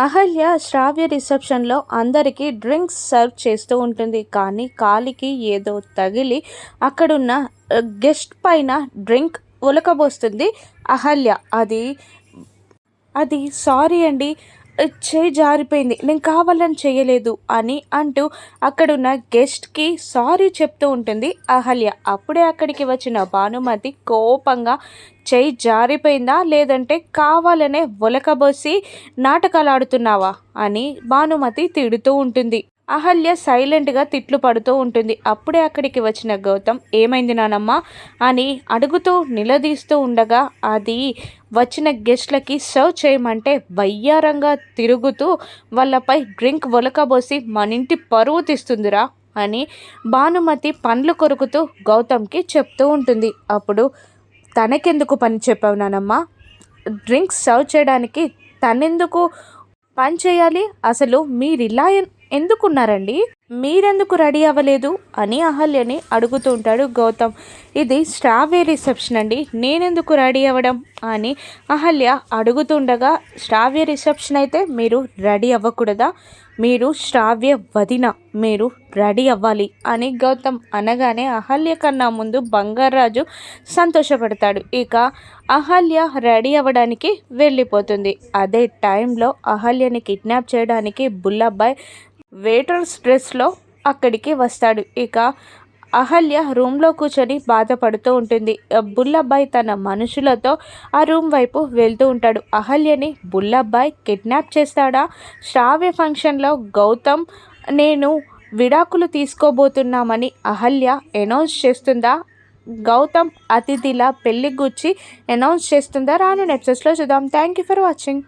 అహల్య శ్రావ్య రిసెప్షన్లో అందరికీ drinks serve చేస్తూ ఉంటుంది. కానీ కాలికి ఏదో తగిలి అక్కడున్న గెస్ట్ పైన డ్రింక్ ఒలకబోస్తుంది అహల్య. అది సారీ అండి, చేయి జారిపోయింది, నేను కావాలని చేయలేదు అని అంటూ అక్కడున్న గెస్ట్కి సారీ చెప్తూ ఉంటుంది అహల్య. అప్పుడే అక్కడికి వచ్చిన భానుమతి కోపంగా చేయి జారిపోయిందా లేదంటే కావాలనే ఒలకబోసి నాటకాలు ఆడుతున్నావా అని భానుమతి తిడుతూ ఉంటుంది. అహల్య సైలెంట్గా తిట్లు పడుతూ ఉంటుంది. అప్పుడే అక్కడికి వచ్చిన గౌతమ్ ఏమైంది నానమ్మ అని అడుగుతూ నిలదీస్తూ ఉండగా అది వచ్చిన గెస్ట్లకి సర్వ్ చేయమంటే వయ్యారంగా తిరుగుతూ వాళ్ళపై డ్రింక్ ఒలకబోసి మన ఇంటి పరువు తీస్తుందిరా అని భానుమతి పండ్లు కొరుకుతూ గౌతమ్కి చెప్తూ ఉంటుంది. అప్పుడు తనకెందుకు పని చెప్పావు నానమ్మ, డ్రింక్స్ సర్వ్ చేయడానికి తనెందుకు పని చేయాలి, అసలు మీరిలా ఎందుకున్నారండి, మీరెందుకు రెడీ అవ్వలేదు అని అహల్యని అడుగుతూ ఉంటాడు గౌతమ్. ఇది శ్రావ్య రిసెప్షన్ అండి, నేనెందుకు రెడీ అవ్వడం అని అహల్య అడుగుతుండగా, శ్రావ్య రిసెప్షన్ అయితే మీరు రెడీ అవ్వకూడదా, మీరు శ్రావ్య వదిన, మీరు రెడీ అవ్వాలి అని గౌతమ్ అనగానే అహల్య కన్నా ముందు బంగారాజు సంతోషపడతాడు. ఇక అహల్య రెడీ అవ్వడానికి వెళ్ళిపోతుంది. అదే టైంలో అహల్యని కిడ్నాప్ చేయడానికి బుల్లబ్బాయ్ వెయిటర్స్ డ్రెస్లో అక్కడికి వస్తాడు. ఇక అహల్య రూమ్లో కూర్చొని బాధపడుతూ ఉంటుంది. బుల్లబ్బాయ్ తన మనుషులతో ఆ రూమ్ వైపు వెళ్తూ ఉంటాడు. అహల్యని బుల్లబ్బాయ్ కిడ్నాప్ చేస్తాడా, శ్రావ్య ఫంక్షన్లో గౌతమ్ నేను విడాకులు తీసుకోబోతున్నామని అహల్య అనౌన్స్ చేస్తుందా, గౌతమ్ అతిథిలా పెళ్లి గుచ్చి అనౌన్స్ చేస్తుందా, రాను ఎపిసోడ్స్లో చూద్దాం. Thank you for watching.